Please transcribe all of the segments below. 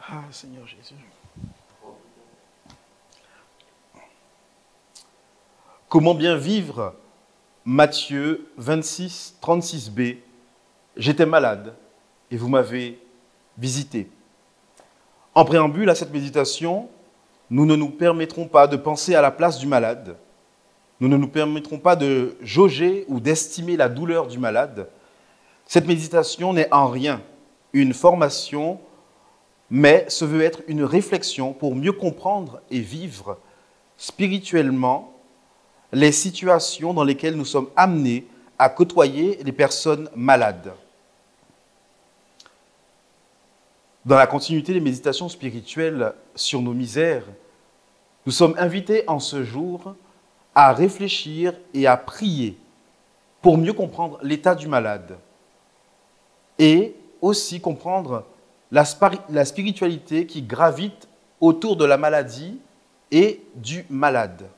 Ah, Seigneur Jésus. Comment bien vivre? Matthieu 26, 36b. J'étais malade et vous m'avez visité. En préambule à cette méditation, nous ne nous permettrons pas de penser à la place du malade. Nous ne nous permettrons pas de jauger ou d'estimer la douleur du malade. Cette méditation n'est en rien une formation, mais se veut être une réflexion pour mieux comprendre et vivre spirituellement les situations dans lesquelles nous sommes amenés à côtoyer les personnes malades. Dans la continuité des méditations spirituelles sur nos misères, nous sommes invités en ce jour à réfléchir et à prier pour mieux comprendre l'état du malade et aussi comprendre la spiritualité qui gravite autour de la maladie et du malade.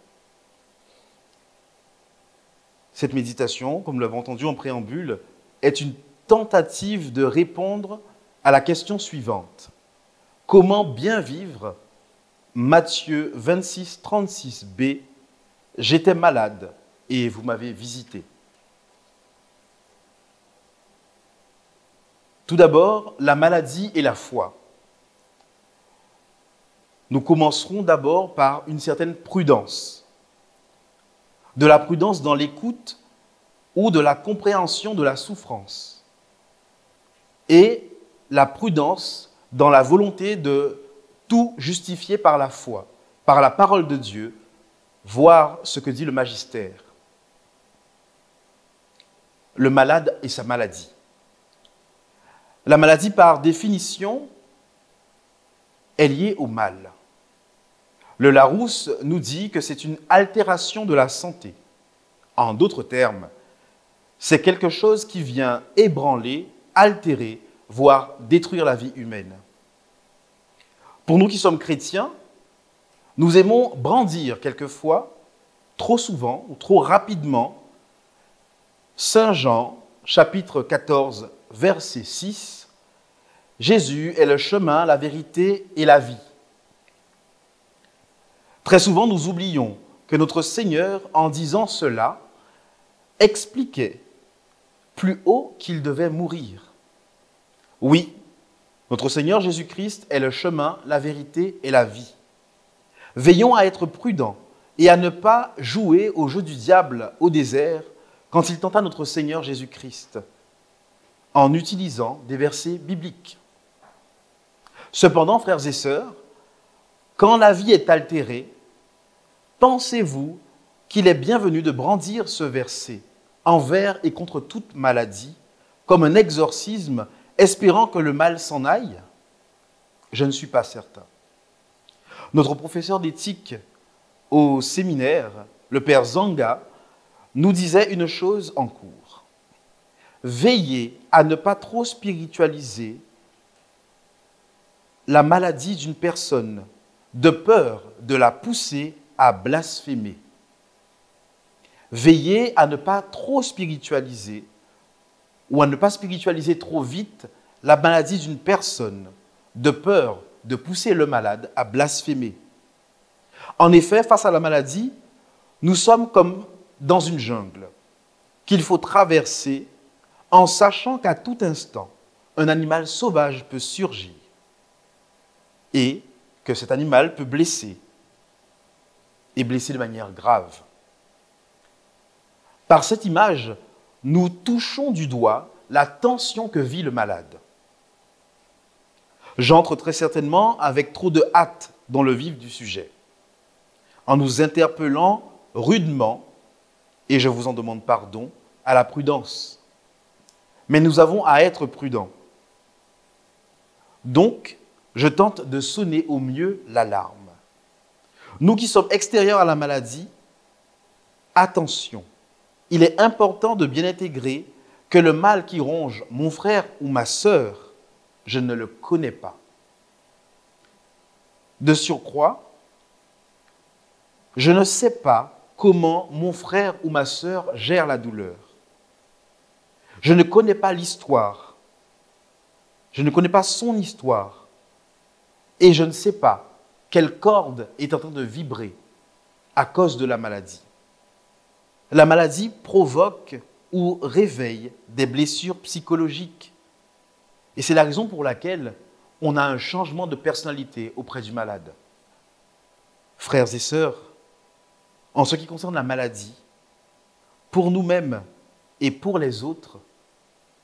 Cette méditation, comme nous l'avons entendu en préambule, est une tentative de répondre à la question suivante. Comment bien vivre? Matthieu 26, 36b. J'étais malade et vous m'avez visité. Tout d'abord, la maladie et la foi. Nous commencerons d'abord par une certaine prudence. De la prudence dans l'écoute ou de la compréhension de la souffrance. Et la prudence dans la volonté de tout justifier par la foi, par la parole de Dieu, voir ce que dit le magistère. Le malade et sa maladie. La maladie, par définition, est liée au mal. Le Larousse nous dit que c'est une altération de la santé. En d'autres termes, c'est quelque chose qui vient ébranler, altérer, voire détruire la vie humaine. Pour nous qui sommes chrétiens, nous aimons brandir quelquefois, trop souvent ou trop rapidement, Saint Jean, chapitre 14, verset 6, « Jésus est le chemin, la vérité et la vie ». Très souvent, nous oublions que notre Seigneur, en disant cela, expliquait plus haut qu'il devait mourir. Oui, notre Seigneur Jésus-Christ est le chemin, la vérité et la vie. Veillons à être prudents et à ne pas jouer au jeu du diable au désert quand il tenta notre Seigneur Jésus-Christ en utilisant des versets bibliques. Cependant, frères et sœurs, quand la vie est altérée, pensez-vous qu'il est bienvenu de brandir ce verset envers et contre toute maladie, comme un exorcisme, espérant que le mal s'en aille? Je ne suis pas certain. Notre professeur d'éthique au séminaire, le père Zanga, nous disait une chose en cours. Veillez à ne pas trop spiritualiser la maladie d'une personne, de peur de la pousser à blasphémer. Veillez à ne pas trop spiritualiser ou à ne pas spiritualiser trop vite la maladie d'une personne, de peur de pousser le malade à blasphémer. En effet, face à la maladie, nous sommes comme dans une jungle qu'il faut traverser en sachant qu'à tout instant, un animal sauvage peut surgir et que cet animal peut blesser, et blesser de manière grave. Par cette image, nous touchons du doigt la tension que vit le malade. J'entre très certainement avec trop de hâte dans le vif du sujet, en nous interpellant rudement, et je vous en demande pardon, à la prudence. Mais nous avons à être prudents. Donc, je tente de sonner au mieux l'alarme. Nous qui sommes extérieurs à la maladie, attention, il est important de bien intégrer que le mal qui ronge mon frère ou ma sœur, je ne le connais pas. De surcroît, je ne sais pas comment mon frère ou ma sœur gère la douleur. Je ne connais pas l'histoire. Je ne connais pas son histoire. et je ne sais pas quelle corde est en train de vibrer à cause de la maladie. La maladie provoque ou réveille des blessures psychologiques. Et c'est la raison pour laquelle on a un changement de personnalité auprès du malade. Frères et sœurs, en ce qui concerne la maladie, pour nous-mêmes et pour les autres,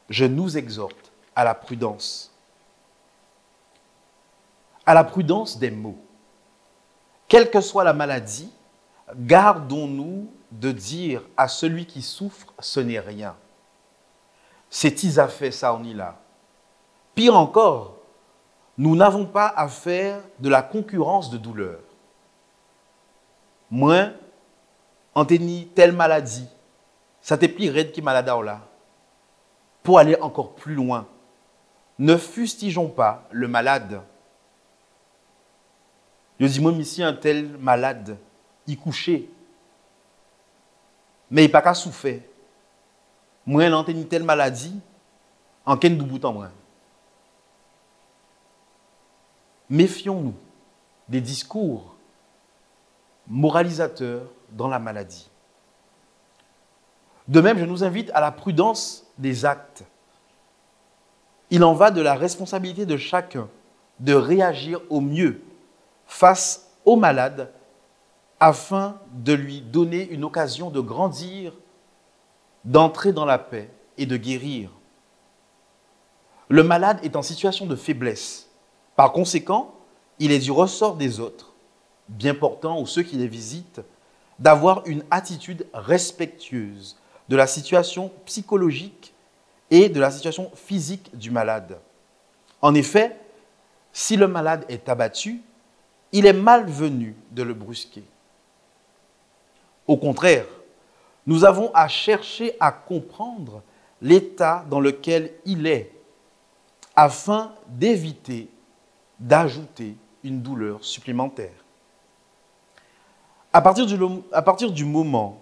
je nous exhorte à la prudence. À la prudence des mots. Quelle que soit la maladie, gardons-nous de dire à celui qui souffre, ce n'est rien. C'est Isa fait ça, on y là. Pire encore, nous n'avons pas à faire de la concurrence de douleur. Moi, en tenir telle maladie, ça t'est plus raide qui malade là. Pour aller encore plus loin, ne fustigeons pas le malade. Je dis, moi, ici, un tel malade, il couchait, mais il n'a pas qu'à souffrir. Moi, j'ai une telle maladie, en quel bout en moi. Méfions-nous des discours moralisateurs dans la maladie. De même, je nous invite à la prudence des actes. Il en va de la responsabilité de chacun de réagir au mieux face au malade afin de lui donner une occasion de grandir, d'entrer dans la paix et de guérir. Le malade est en situation de faiblesse. Par conséquent, il est du ressort des autres, bien portants ou ceux qui les visitent, d'avoir une attitude respectueuse de la situation psychologique et de la situation physique du malade. En effet, si le malade est abattu, il est malvenu de le brusquer. Au contraire, nous avons à chercher à comprendre l'état dans lequel il est, afin d'éviter d'ajouter une douleur supplémentaire. À partir du moment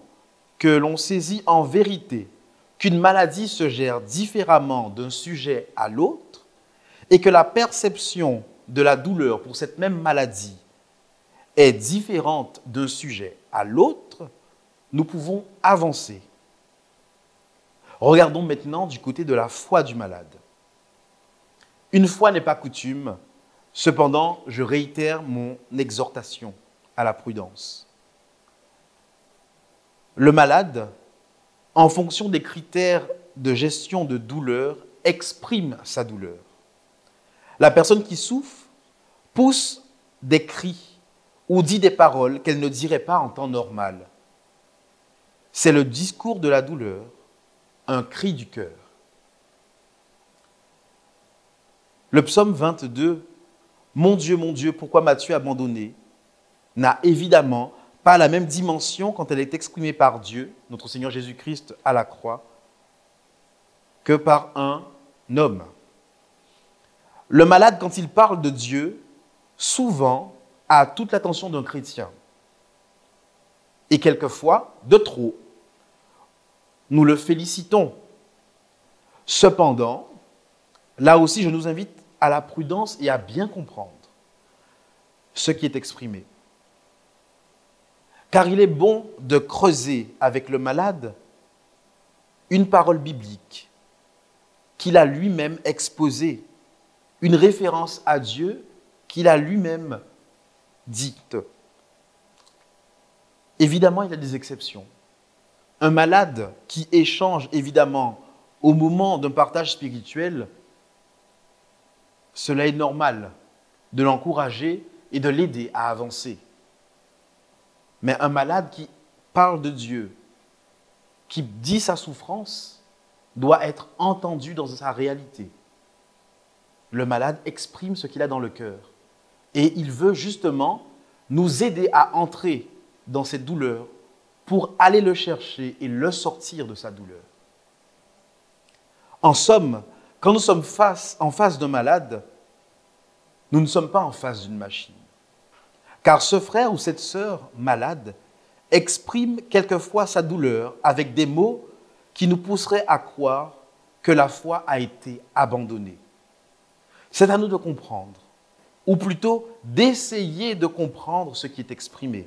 que l'on saisit en vérité qu'une maladie se gère différemment d'un sujet à l'autre et que la perception de la douleur pour cette même maladie est différente d'un sujet à l'autre, nous pouvons avancer. Regardons maintenant du côté de la foi du malade. Une fois n'est pas coutume, cependant, je réitère mon exhortation à la prudence. Le malade, en fonction des critères de gestion de douleur, exprime sa douleur. La personne qui souffre pousse des cris ou dit des paroles qu'elle ne dirait pas en temps normal. C'est le discours de la douleur, un cri du cœur. Le psaume 22, « Mon Dieu, pourquoi m'as-tu abandonné ?» n'a évidemment pas la même dimension quand elle est exprimée par Dieu, notre Seigneur Jésus-Christ à la croix, que par un homme. Le malade, quand il parle de Dieu, souvent a toute l'attention d'un chrétien. Et quelquefois, de trop. Nous le félicitons. Cependant, là aussi, je nous invite à la prudence et à bien comprendre ce qui est exprimé. Car il est bon de creuser avec le malade une parole biblique qu'il a lui-même exposée, une référence à Dieu qu'il a lui-même dite. Évidemment, il y a des exceptions. Un malade qui échange, évidemment, au moment d'un partage spirituel, cela est normal de l'encourager et de l'aider à avancer. Mais un malade qui parle de Dieu, qui dit sa souffrance, doit être entendu dans sa réalité. Le malade exprime ce qu'il a dans le cœur. Et il veut justement nous aider à entrer dans cette douleur pour aller le chercher et le sortir de sa douleur. En somme, quand nous sommes en face d'un malade, nous ne sommes pas en face d'une machine. Car ce frère ou cette sœur malade exprime quelquefois sa douleur avec des mots qui nous pousseraient à croire que la foi a été abandonnée. C'est à nous de comprendre ou plutôt d'essayer de comprendre ce qui est exprimé,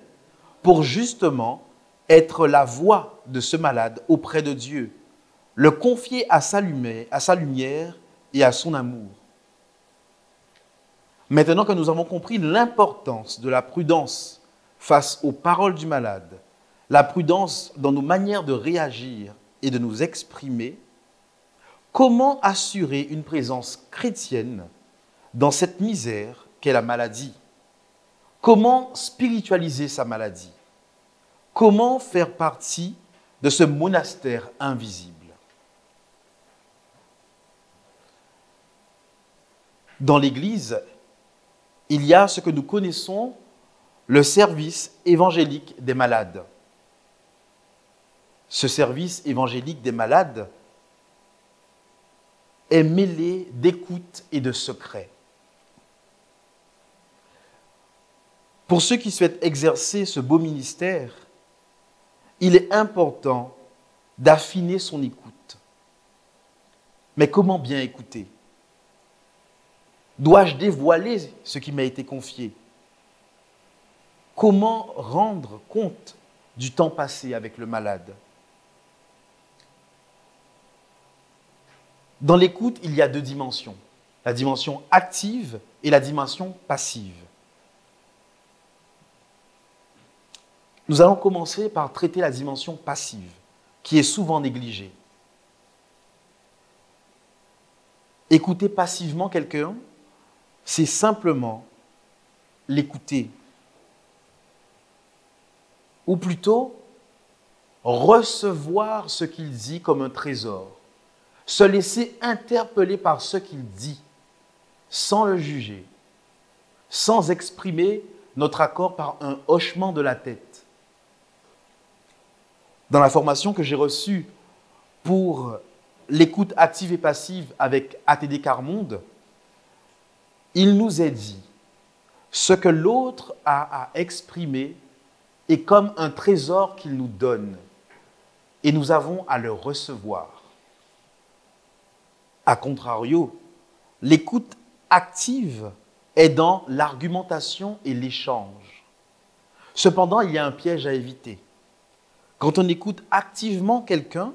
pour justement être la voix de ce malade auprès de Dieu, le confier à sa lumière et à son amour. Maintenant que nous avons compris l'importance de la prudence face aux paroles du malade, la prudence dans nos manières de réagir et de nous exprimer, comment assurer une présence chrétienne dans cette misère qu'est la maladie? Comment spiritualiser sa maladie? Comment faire partie de ce monastère invisible? Dans l'Église, il y a ce que nous connaissons, le service évangélique des malades. Ce service évangélique des malades est mêlé d'écoute et de secret. Pour ceux qui souhaitent exercer ce beau ministère, il est important d'affiner son écoute. Mais comment bien écouter? Dois-je dévoiler ce qui m'a été confié? Comment rendre compte du temps passé avec le malade? Dans l'écoute, il y a deux dimensions, la dimension active et la dimension passive. Nous allons commencer par traiter la dimension passive, qui est souvent négligée. Écouter passivement quelqu'un, c'est simplement l'écouter. Ou plutôt, recevoir ce qu'il dit comme un trésor. Se laisser interpeller par ce qu'il dit, sans le juger, sans exprimer notre accord par un hochement de la tête. Dans la formation que j'ai reçue pour l'écoute active et passive avec ATD Carmonde, il nous est dit, ce que l'autre a à exprimer est comme un trésor qu'il nous donne et nous avons à le recevoir. A contrario, l'écoute active est dans l'argumentation et l'échange. Cependant, il y a un piège à éviter. Quand on écoute activement quelqu'un,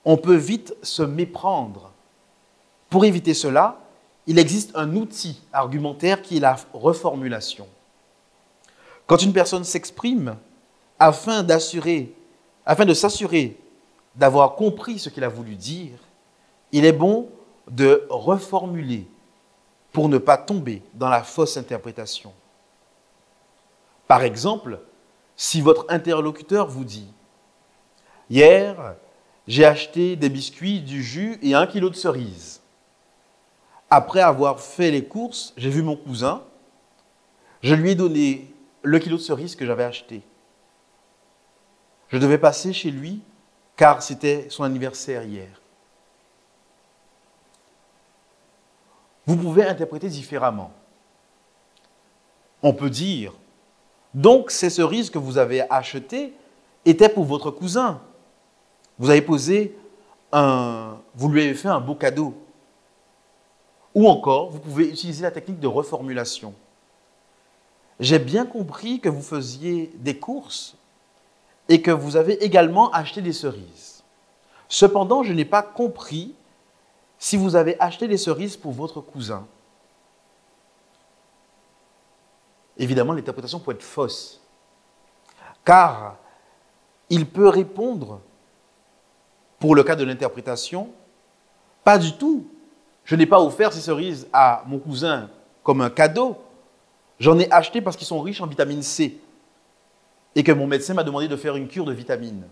on peut vite se méprendre. Pour éviter cela, il existe un outil argumentaire qui est la reformulation. Quand une personne s'exprime, afin de s'assurer d'avoir compris ce qu'il a voulu dire, il est bon de reformuler pour ne pas tomber dans la fausse interprétation. Par exemple, si votre interlocuteur vous dit « Hier, j'ai acheté des biscuits, du jus et 1 kilo de cerises. Après avoir fait les courses, j'ai vu mon cousin. Je lui ai donné le kilo de cerises que j'avais acheté. Je devais passer chez lui car c'était son anniversaire hier. » Vous pouvez interpréter différemment. On peut dire, donc ces cerises que vous avez achetées étaient pour votre cousin. Vous lui avez fait un beau cadeau. Ou encore, vous pouvez utiliser la technique de reformulation. J'ai bien compris que vous faisiez des courses et que vous avez également acheté des cerises. Cependant, je n'ai pas compris si vous avez acheté des cerises pour votre cousin. Évidemment, l'interprétation peut être fausse, car il peut répondre, pour le cas de l'interprétation, pas du tout. Je n'ai pas offert ces cerises à mon cousin comme un cadeau. J'en ai acheté parce qu'ils sont riches en vitamine C et que mon médecin m'a demandé de faire une cure de vitamines.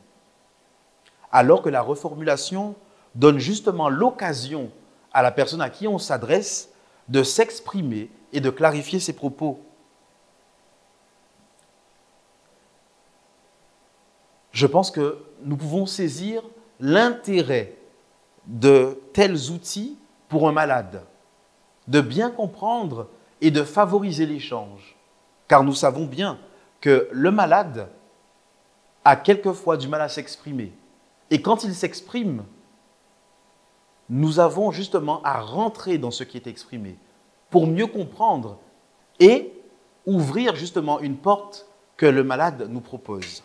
Alors que la reformulation donne justement l'occasion à la personne à qui on s'adresse de s'exprimer et de clarifier ses propos. Je pense que nous pouvons saisir l'intérêt de tels outils pour un malade, de bien comprendre et de favoriser l'échange. Car nous savons bien que le malade a quelquefois du mal à s'exprimer. Et quand il s'exprime, nous avons justement à rentrer dans ce qui est exprimé pour mieux comprendre et ouvrir justement une porte que le malade nous propose.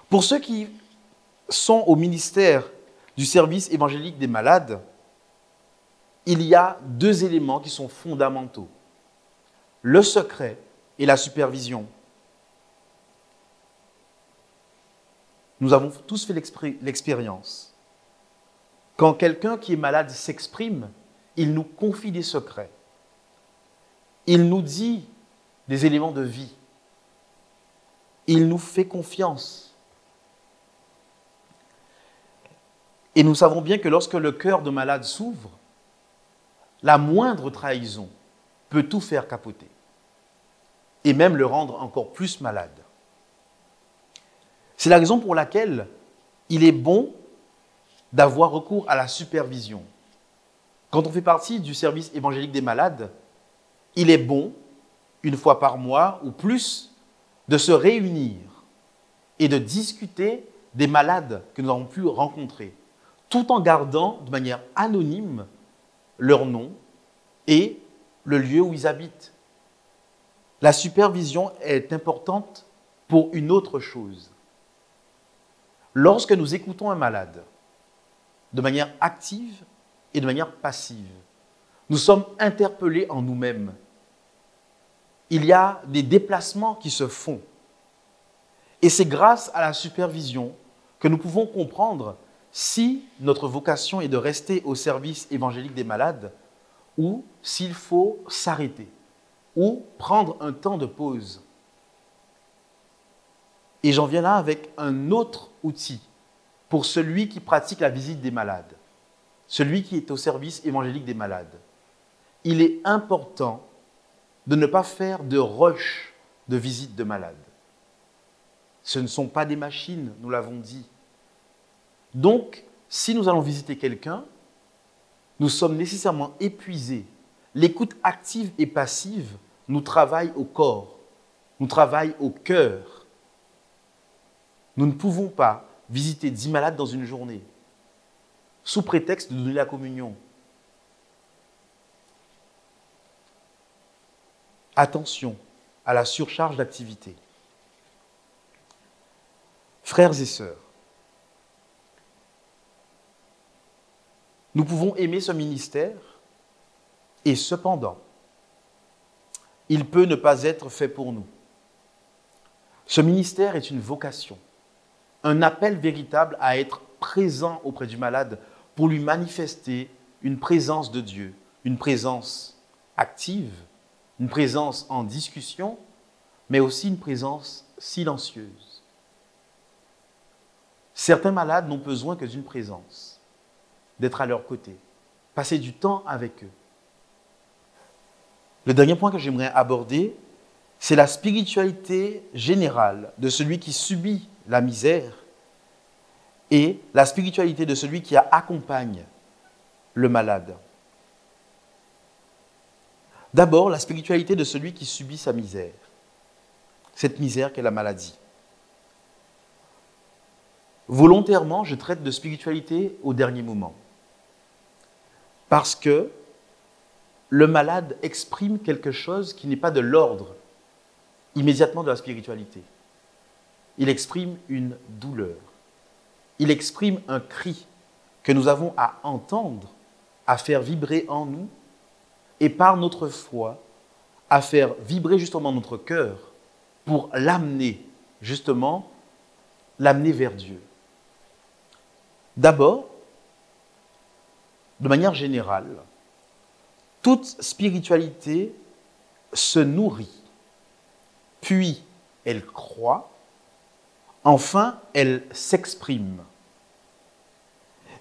Pour ceux qui sont au ministère du service évangélique des malades, il y a deux éléments qui sont fondamentaux: le secret et la supervision. Nous avons tous fait l'expérience. Quand quelqu'un qui est malade s'exprime, il nous confie des secrets. Il nous dit des éléments de vie. Il nous fait confiance. Et nous savons bien que lorsque le cœur de malade s'ouvre, la moindre trahison peut tout faire capoter et même le rendre encore plus malade. C'est la raison pour laquelle il est bon d'avoir recours à la supervision. Quand on fait partie du service évangélique des malades, il est bon, une fois par mois ou plus, de se réunir et de discuter des malades que nous avons pu rencontrer, tout en gardant de manière anonyme leur nom et le lieu où ils habitent. La supervision est importante pour une autre chose. Lorsque nous écoutons un malade, de manière active et de manière passive, nous sommes interpellés en nous-mêmes. Il y a des déplacements qui se font. Et c'est grâce à la supervision que nous pouvons comprendre si notre vocation est de rester au service évangélique des malades ou s'il faut s'arrêter ou prendre un temps de pause. Et j'en viens là avec un autre outil pour celui qui pratique la visite des malades, celui qui est au service évangélique des malades. Il est important de ne pas faire de rush de visite de malades. Ce ne sont pas des machines, nous l'avons dit. Donc, si nous allons visiter quelqu'un, nous sommes nécessairement épuisés. L'écoute active et passive nous travaille au corps, nous travaille au cœur. Nous ne pouvons pas visiter 10 malades dans une journée, sous prétexte de donner la communion. Attention à la surcharge d'activité. Frères et sœurs, nous pouvons aimer ce ministère et cependant, il peut ne pas être fait pour nous. Ce ministère est une vocation, un appel véritable à être présent auprès du malade pour lui manifester une présence de Dieu, une présence active, une présence en discussion, mais aussi une présence silencieuse. Certains malades n'ont besoin que d'une présence, d'être à leur côté, passer du temps avec eux. Le dernier point que j'aimerais aborder, c'est la spiritualité générale de celui qui subit la misère et la spiritualité de celui qui accompagne le malade. D'abord, la spiritualité de celui qui subit sa misère, cette misère qu'est la maladie. Volontairement, je traite de spiritualité au dernier moment, parce que le malade exprime quelque chose qui n'est pas de l'ordre immédiatement de la spiritualité. Il exprime une douleur. Il exprime un cri que nous avons à entendre, à faire vibrer en nous et par notre foi, à faire vibrer justement notre cœur pour l'amener, justement, l'amener vers Dieu. D'abord, de manière générale, toute spiritualité se nourrit, puis elle croît, enfin elle s'exprime.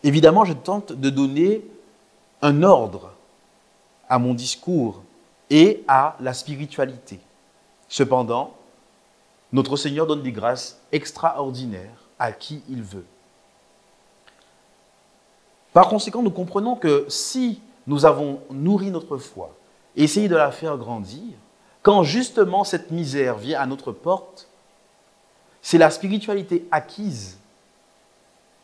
Évidemment, je tente de donner un ordre à mon discours et à la spiritualité. Cependant, notre Seigneur donne des grâces extraordinaires à qui il veut. Par conséquent, nous comprenons que si nous avons nourri notre foi, essayé de la faire grandir, quand justement cette misère vient à notre porte, c'est la spiritualité acquise,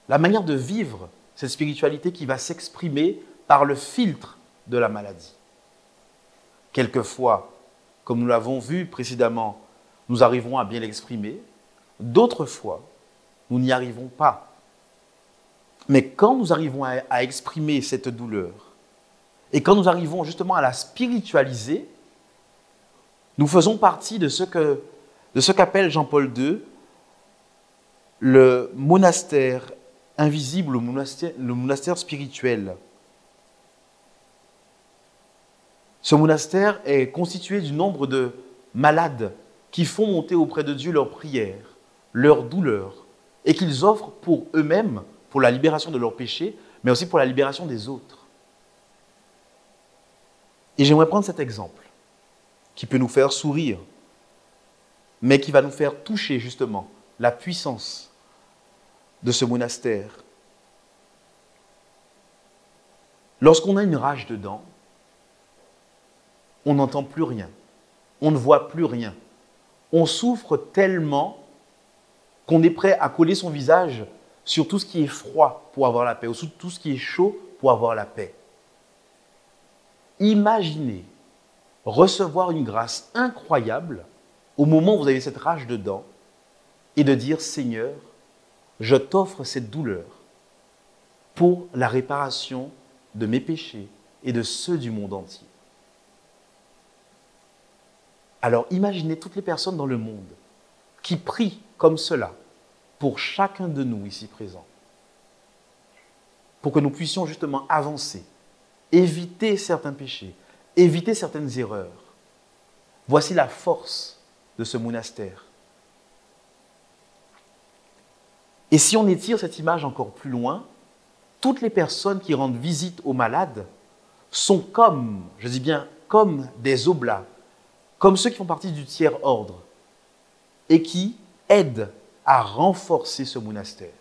la manière de vivre cette spiritualité qui va s'exprimer par le filtre de la maladie. Quelquefois, comme nous l'avons vu précédemment, nous arrivons à bien l'exprimer. D'autres fois, nous n'y arrivons pas. Mais quand nous arrivons à exprimer cette douleur, et quand nous arrivons justement à la spiritualiser, nous faisons partie de ce qu'appelle Jean-Paul II le monastère invisible, le monastère spirituel. Ce monastère est constitué du nombre de malades qui font monter auprès de Dieu leurs prières, leurs douleurs, et qu'ils offrent pour eux-mêmes, pour la libération de leurs péchés, mais aussi pour la libération des autres. Et j'aimerais prendre cet exemple, qui peut nous faire sourire, mais qui va nous faire toucher justement la puissance de ce monastère. Lorsqu'on a une rage dedans, on n'entend plus rien, on ne voit plus rien. On souffre tellement qu'on est prêt à coller son visage sur tout ce qui est froid pour avoir la paix, ou sur tout ce qui est chaud pour avoir la paix. Imaginez recevoir une grâce incroyable au moment où vous avez cette rage dedans et de dire « Seigneur, je t'offre cette douleur pour la réparation de mes péchés et de ceux du monde entier. » Alors imaginez toutes les personnes dans le monde qui prient comme cela pour chacun de nous ici présents, pour que nous puissions justement avancer, éviter certains péchés, éviter certaines erreurs. Voici la force de ce monastère. Et si on étire cette image encore plus loin, toutes les personnes qui rendent visite aux malades sont comme, je dis bien comme des oblats, comme ceux qui font partie du tiers ordre et qui aident à renforcer ce monastère.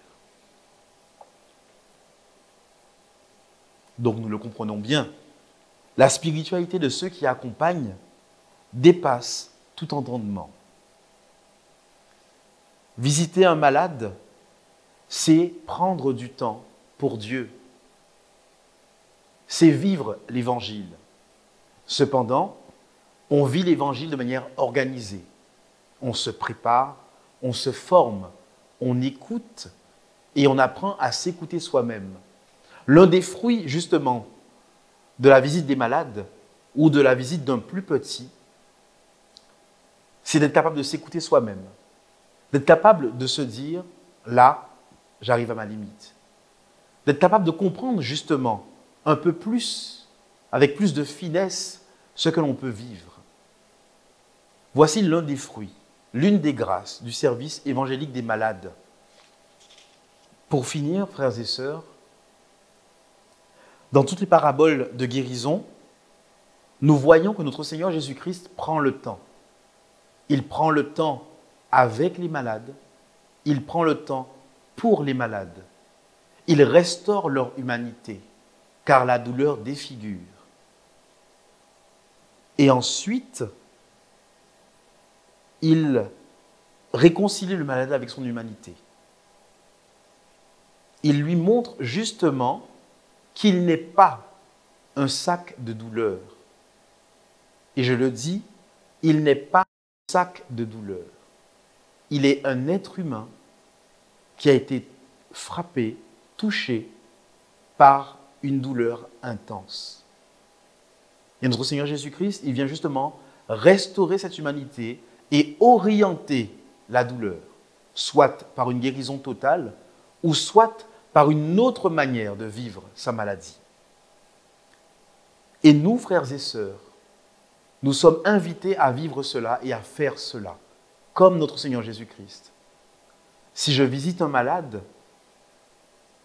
Donc nous le comprenons bien, la spiritualité de ceux qui accompagnent dépasse tout entendement. Visiter un malade, c'est prendre du temps pour Dieu. C'est vivre l'Évangile. Cependant, on vit l'Évangile de manière organisée. On se prépare, on se forme, on écoute et on apprend à s'écouter soi-même. L'un des fruits, justement, de la visite des malades ou de la visite d'un plus petit, c'est d'être capable de s'écouter soi-même, d'être capable de se dire « là, j'arrive à ma limite », d'être capable de comprendre justement un peu plus, avec plus de finesse, ce que l'on peut vivre. Voici l'un des fruits, l'une des grâces du service évangélique des malades. Pour finir, frères et sœurs, dans toutes les paraboles de guérison, nous voyons que notre Seigneur Jésus-Christ prend le temps. Il prend le temps avec les malades, il prend le temps pour les malades. Il restaure leur humanité, car la douleur défigure. Et ensuite, il réconcilie le malade avec son humanité. Il lui montre justement qu'il n'est pas un sac de douleur. Et je le dis, il n'est pas un sac de douleur. Il est un être humain qui a été frappé, touché par une douleur intense. Et notre Seigneur Jésus-Christ, il vient justement restaurer cette humanité et orienter la douleur, soit par une guérison totale, ou soit par une autre manière de vivre sa maladie. Et nous, frères et sœurs, nous sommes invités à vivre cela et à faire cela, comme notre Seigneur Jésus-Christ. Si je visite un malade,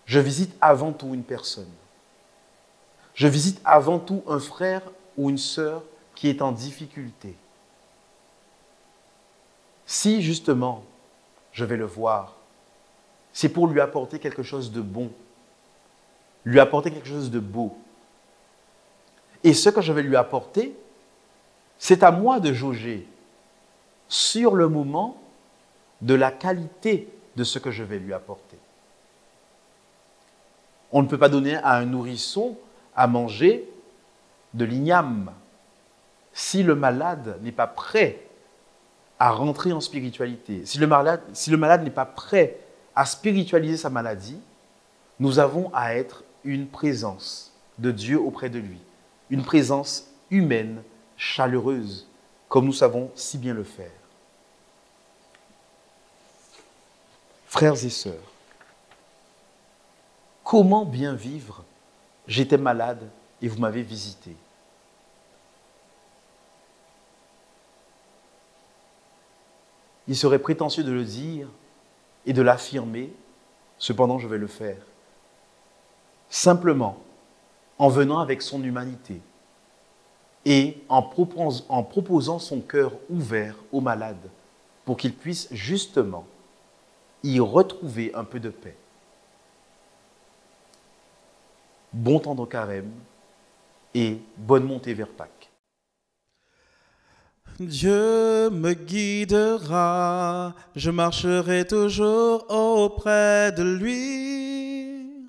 je visite avant tout une personne. Je visite avant tout un frère ou une sœur qui est en difficulté. Si justement, je vais le voir, c'est pour lui apporter quelque chose de bon, lui apporter quelque chose de beau. Et ce que je vais lui apporter, c'est à moi de jauger sur le moment de la qualité de ce que je vais lui apporter. On ne peut pas donner à un nourrisson à manger de l'igname. Si le malade n'est pas prêt à rentrer en spiritualité, si le malade n'est pas prêt à spiritualiser sa maladie, nous avons à être une présence de Dieu auprès de lui, une présence humaine, chaleureuse, comme nous savons si bien le faire. Frères et sœurs, comment bien vivre? J'étais malade et vous m'avez visité. Il serait prétentieux de le dire et de l'affirmer, cependant je vais le faire. Simplement, en venant avec son humanité et en proposant son cœur ouvert au malade pour qu'il puisse justement y retrouver un peu de paix. Bon temps de carême et bonne montée vers Pâques. Dieu me guidera, je marcherai toujours auprès de lui.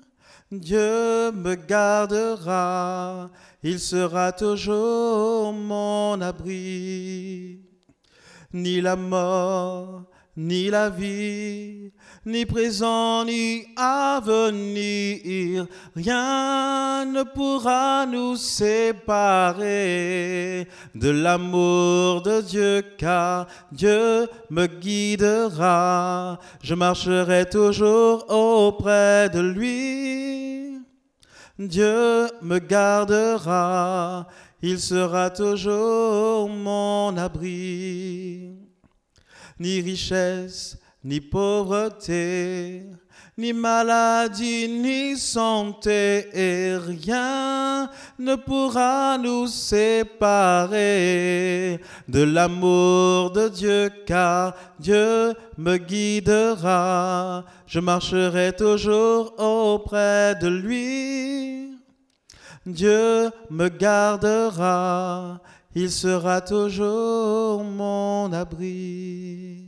Dieu me gardera, il sera toujours mon abri. Ni la mort, ni la vie, ni présent, ni avenir, rien ne pourra nous séparer de l'amour de Dieu, car Dieu me guidera, je marcherai toujours auprès de lui. Dieu me gardera, il sera toujours mon abri. Ni richesse, ni pauvreté, ni maladie, ni santé, et rien ne pourra nous séparer de l'amour de Dieu, car Dieu me guidera, je marcherai toujours auprès de lui. Dieu me gardera, il sera toujours mon abri.